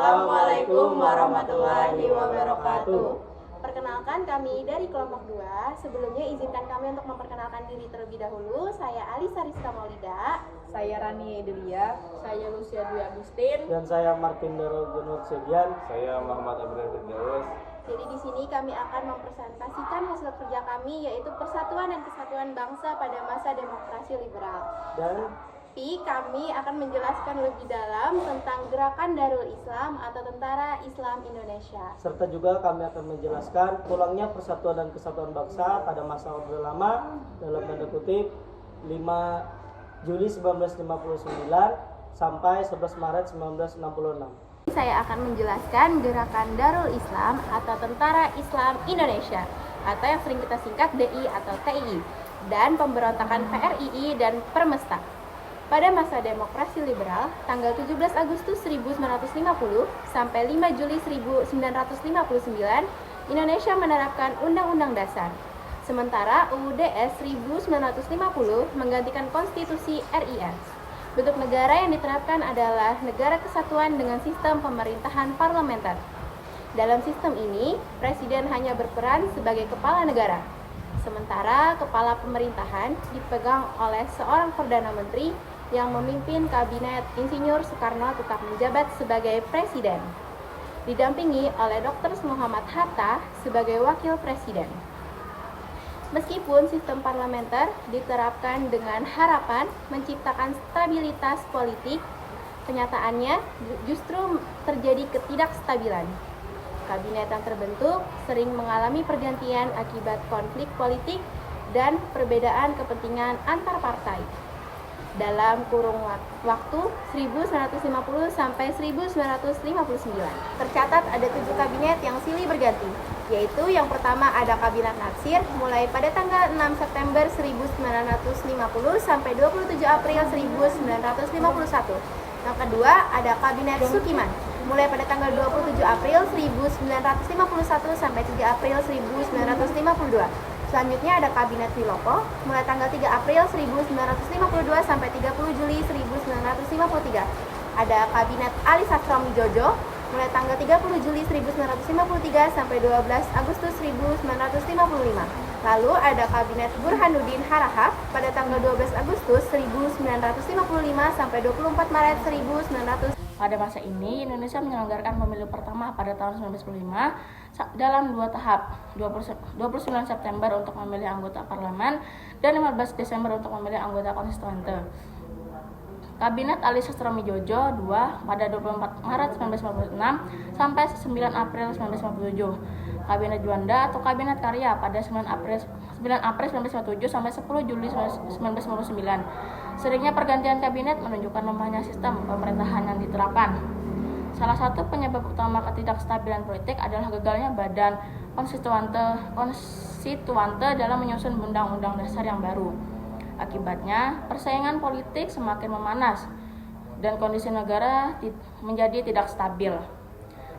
Assalamualaikum warahmatullahi wabarakatuh. Perkenalkan, kami dari kelompok 2. Sebelumnya izinkan kami untuk memperkenalkan diri terlebih dahulu. Saya Alisa Rizka Maulida. Saya Rani Edelia. Saya Lucia Dwi Agustin. Dan saya Martin Darul Junur Sedian. Saya Muhammad Abdul Firdaus. Jadi di sini kami akan mempresentasikan hasil kerja kami, yaitu Persatuan dan Kesatuan Bangsa pada masa demokrasi liberal. Dan Kami akan menjelaskan lebih dalam tentang Gerakan Darul Islam atau Tentara Islam Indonesia. serta juga kami akan menjelaskan pulangnya Persatuan dan Kesatuan Bangsa pada masa Orde Lama dalam tanda kutip 5 Juli 1959 sampai 11 Maret 1966. Saya akan menjelaskan Gerakan Darul Islam atau Tentara Islam Indonesia atau yang sering kita singkat DI atau TII, dan pemberontakan PRII dan Permesta. Pada masa demokrasi liberal, tanggal 17 Agustus 1950 sampai 5 Juli 1959, Indonesia menerapkan Undang-Undang Dasar. Sementara UUDS 1950 menggantikan Konstitusi RIS. Bentuk negara yang diterapkan adalah negara kesatuan dengan sistem pemerintahan parlementer. Dalam sistem ini, presiden hanya berperan sebagai kepala negara. Sementara kepala pemerintahan dipegang oleh seorang Perdana Menteri yang memimpin kabinet. Insinyur Soekarno tetap menjabat sebagai presiden, didampingi oleh Dr. Muhammad Hatta sebagai wakil presiden. Meskipun sistem parlementer diterapkan dengan harapan menciptakan stabilitas politik, kenyataannya justru terjadi ketidakstabilan. Kabinet yang terbentuk sering mengalami pergantian akibat konflik politik dan perbedaan kepentingan antar partai. Dalam kurun waktu 1950 sampai 1959, tercatat ada 7 kabinet yang silih berganti, yaitu yang pertama ada Kabinet Natsir mulai pada tanggal 6 September 1950 sampai 27 April 1951. Yang kedua ada Kabinet Sukiman mulai pada tanggal 27 April 1951 sampai 3 April 1952. Selanjutnya ada Kabinet Wilopo mulai tanggal 3 April 1952 sampai 30 Juli 1953. Ada Kabinet Ali Sastromi Djojo mulai tanggal 30 Juli 1953 sampai 12 Agustus 1955. Lalu ada Kabinet Burhanuddin Harahap pada tanggal 12 Agustus 1955 sampai 24 Maret 1900. Pada masa ini, Indonesia menyelenggarakan pemilu pertama pada tahun 1995 dalam 2 tahap, 29 September untuk memilih anggota parlemen dan 15 Desember untuk memilih anggota konstituante. Kabinet Ali Sastromi Djojo II pada 24 Maret 1956 sampai 9 April 1957. Kabinet Juanda atau Kabinet Karya pada 9 April 1957 sampai 10 Juli 1959. Seringnya pergantian kabinet menunjukkan lemahnya sistem pemerintahan yang diterapkan. Salah satu penyebab utama ketidakstabilan politik adalah gagalnya badan konstituante dalam menyusun undang-undang dasar yang baru. Akibatnya, persaingan politik semakin memanas dan kondisi negara menjadi tidak stabil.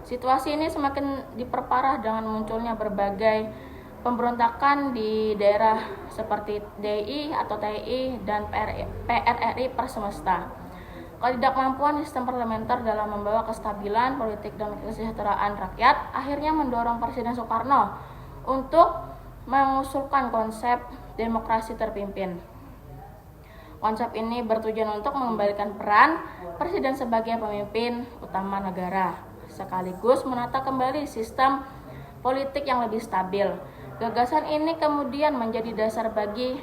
Situasi ini semakin diperparah dengan munculnya berbagai pemberontakan di daerah seperti DI atau TII dan PRRI Persemesta. Ketidakmampuan sistem parlementer dalam membawa kestabilan politik dan kesejahteraan rakyat akhirnya mendorong Presiden Soekarno untuk mengusulkan konsep demokrasi terpimpin. Konsep ini bertujuan untuk mengembalikan peran Presiden sebagai pemimpin utama negara, sekaligus menata kembali sistem politik yang lebih stabil. Gagasan ini kemudian menjadi dasar bagi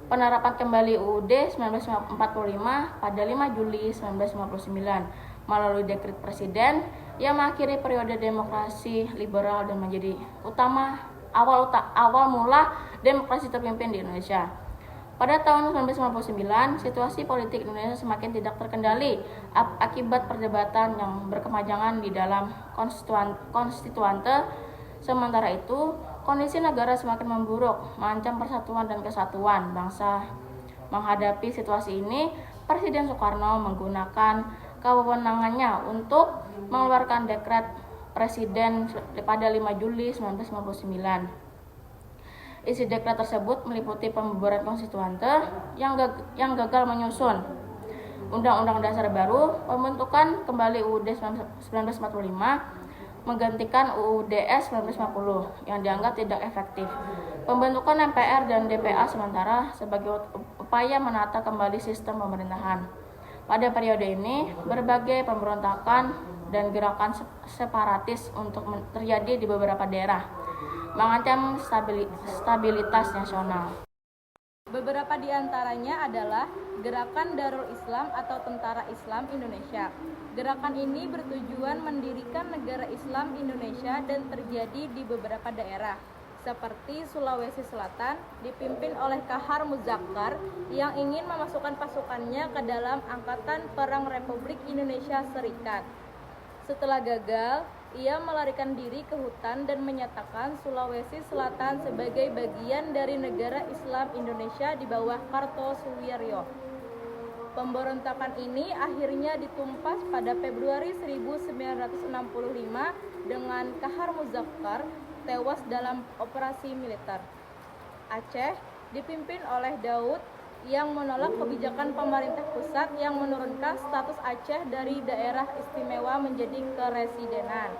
penerapan kembali UUD 1945 pada 5 Juli 1959 melalui dekret Presiden yang mengakhiri periode demokrasi liberal dan menjadi awal mula demokrasi terpimpin di Indonesia. Pada tahun 1999, situasi politik Indonesia semakin tidak terkendali akibat perdebatan yang berkepanjangan di dalam konstituante. Sementara itu, kondisi negara semakin memburuk, mengancam persatuan dan kesatuan bangsa. Menghadapi situasi ini, Presiden Soekarno menggunakan kewenangannya untuk mengeluarkan dekret Presiden pada 5 Juli 1999. Isi dekret tersebut meliputi pembubaran konstituante yang gagal menyusun Undang-Undang Dasar baru, pembentukan kembali UUD 1945 menggantikan UUDS 1950 yang dianggap tidak efektif. Pembentukan MPR dan DPA sementara sebagai upaya menata kembali sistem pemerintahan. Pada periode ini, berbagai pemberontakan dan gerakan separatis untuk terjadi di beberapa daerah, mengancam stabilitas nasional. Beberapa di antaranya adalah Gerakan Darul Islam atau Tentara Islam Indonesia. Gerakan ini bertujuan mendirikan negara Islam Indonesia dan terjadi di beberapa daerah, seperti Sulawesi Selatan, dipimpin oleh Kahar Muzakkar yang ingin memasukkan pasukannya ke dalam Angkatan Perang Republik Indonesia Serikat. Setelah gagal, ia melarikan diri ke hutan dan menyatakan Sulawesi Selatan sebagai bagian dari negara Islam Indonesia di bawah Kartosuwiryo. Pemberontakan ini akhirnya ditumpas pada Februari 1965 dengan Kahar Muzakkar tewas dalam operasi militer. Aceh dipimpin oleh Daud yang menolak kebijakan pemerintah pusat yang menurunkan status Aceh dari daerah istimewa menjadi keresidenan.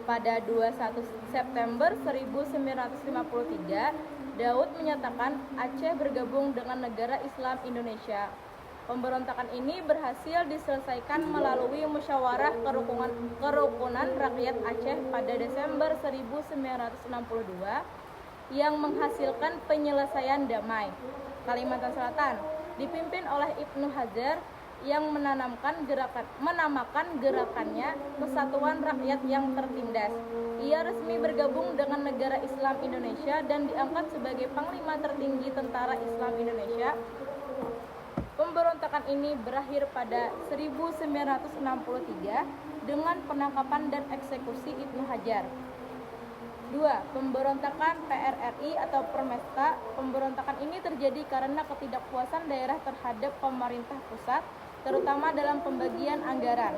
Pada 21 September 1953, Daud menyatakan Aceh bergabung dengan negara Islam Indonesia. Pemberontakan ini berhasil diselesaikan melalui musyawarah kerukunan rakyat Aceh pada Desember 1962 yang menghasilkan penyelesaian damai. Kalimantan Selatan dipimpin oleh Ibnu Hajar yang menamakan gerakannya Kesatuan Rakyat yang Tertindas. Ia resmi bergabung dengan negara Islam Indonesia dan diangkat sebagai Panglima tertinggi Tentara Islam Indonesia. Pemberontakan ini berakhir pada 1963 dengan penangkapan dan eksekusi Ibnu Hajar. 2. Pemberontakan PRRI atau Permesta. Pemberontakan ini terjadi karena ketidakpuasan daerah terhadap pemerintah pusat, terutama dalam pembagian anggaran.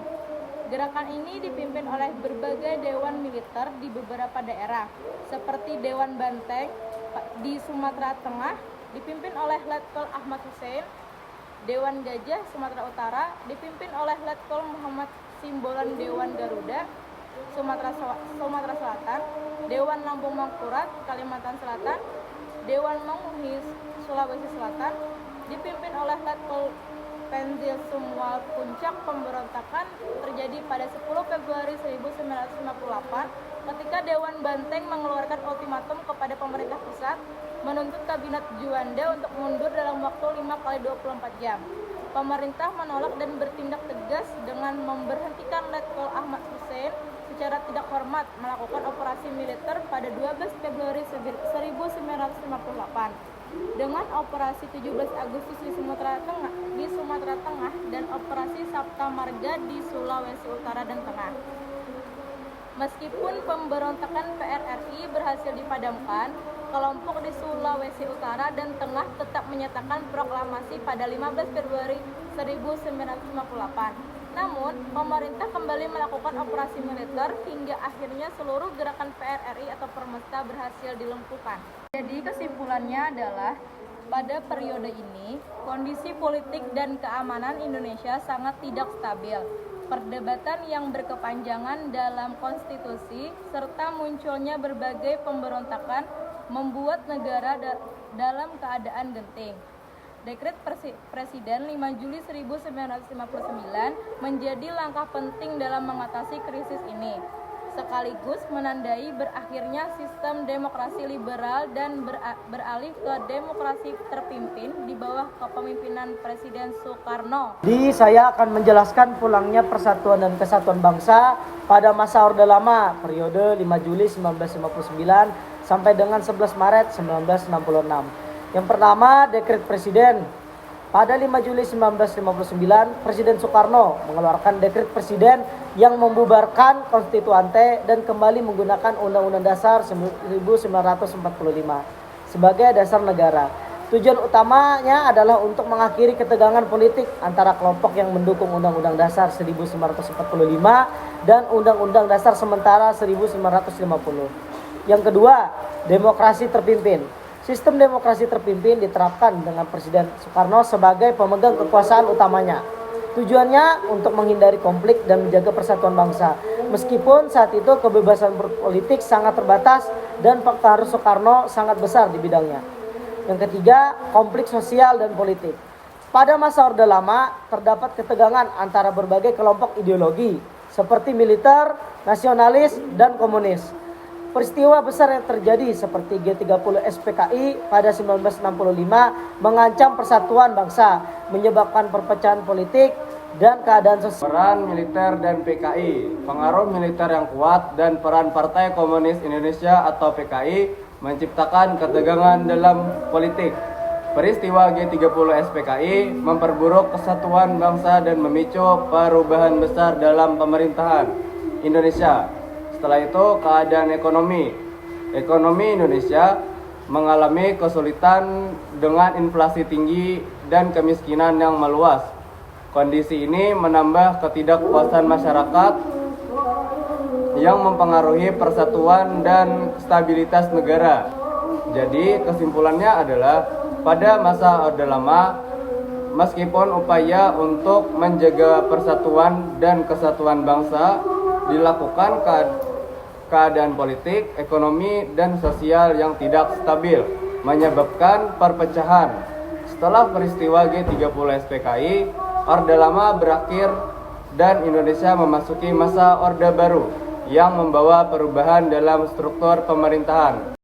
Gerakan ini dipimpin oleh berbagai dewan militer di beberapa daerah, seperti Dewan Banteng di Sumatera Tengah, dipimpin oleh Letkol Ahmad Hussein, Dewan Gajah Sumatera Utara, dipimpin oleh Letkol Muhammad Simbolan Dewan Garuda, Sumatera Selatan, Dewan Lampung Mangkurat, Kalimantan Selatan, Dewan Manghuhis, Sulawesi Selatan, dipimpin oleh Letkol Penzil Sumwal. Puncak pemberontakan terjadi pada 10 Februari 1958 ketika Dewan Banteng mengeluarkan ultimatum kepada pemerintah pusat menuntut kabinet Juanda untuk mundur dalam waktu 5x24 jam. Pemerintah menolak dan bertindak tegas dengan memberhentikan Letkol Ahmad Hussein secara tidak hormat melakukan operasi militer pada 12 Februari 1958 dengan operasi 17 Agustus di Sumatera Tengah dan operasi Sabta Marga di Sulawesi Utara dan Tengah. Meskipun pemberontakan PRRI berhasil dipadamkan, kelompok di Sulawesi Utara dan Tengah tetap menyatakan proklamasi pada 15 Februari 1958. Namun, pemerintah kembali melakukan operasi militer hingga akhirnya seluruh gerakan PRRI atau Permesta berhasil dilumpuhkan. Jadi kesimpulannya adalah pada periode ini, kondisi politik dan keamanan Indonesia sangat tidak stabil. Perdebatan yang berkepanjangan dalam konstitusi serta munculnya berbagai pemberontakan membuat negara dalam keadaan genting. Dekret Presiden 5 Juli 1959 menjadi langkah penting dalam mengatasi krisis ini, sekaligus menandai berakhirnya sistem demokrasi liberal dan beralih ke demokrasi terpimpin di bawah kepemimpinan Presiden Soekarno. Jadi saya akan menjelaskan pulangnya Persatuan dan Kesatuan Bangsa pada masa Orde Lama periode 5 Juli 1959 sampai dengan 11 Maret 1966. Yang pertama, Dekret Presiden. Pada 5 Juli 1959, Presiden Soekarno mengeluarkan Dekret Presiden yang membubarkan Konstituante dan kembali menggunakan Undang-Undang Dasar 1945 sebagai dasar negara. Tujuan utamanya adalah untuk mengakhiri ketegangan politik antara kelompok yang mendukung Undang-Undang Dasar 1945 dan Undang-Undang Dasar Sementara 1950. Yang kedua, demokrasi terpimpin. Sistem demokrasi terpimpin diterapkan dengan Presiden Soekarno sebagai pemegang kekuasaan utamanya. Tujuannya untuk menghindari konflik dan menjaga persatuan bangsa. Meskipun saat itu kebebasan berpolitik sangat terbatas dan fakta Harus Soekarno sangat besar di bidangnya. Yang ketiga, konflik sosial dan politik. Pada masa Orde Lama, terdapat ketegangan antara berbagai kelompok ideologi seperti militer, nasionalis, dan komunis. Peristiwa besar yang terjadi seperti G30 SPKI pada 1965 mengancam persatuan bangsa, menyebabkan perpecahan politik dan keadaan sosial. Peran militer dan PKI, pengaruh militer yang kuat dan peran Partai Komunis Indonesia atau PKI menciptakan ketegangan dalam politik. Peristiwa G30 SPKI memperburuk kesatuan bangsa dan memicu perubahan besar dalam pemerintahan Indonesia. Setelah itu, keadaan ekonomi Indonesia mengalami kesulitan dengan inflasi tinggi dan kemiskinan yang meluas. Kondisi ini menambah ketidakpuasan masyarakat yang mempengaruhi persatuan dan stabilitas negara. Jadi, kesimpulannya adalah pada masa Orde Lama, meskipun upaya untuk menjaga persatuan dan kesatuan bangsa dilakukan, keadaan politik, ekonomi, dan sosial yang tidak stabil menyebabkan perpecahan. Setelah peristiwa G30 SPKI, Orde Lama berakhir dan Indonesia memasuki masa Orde Baru yang membawa perubahan dalam struktur pemerintahan.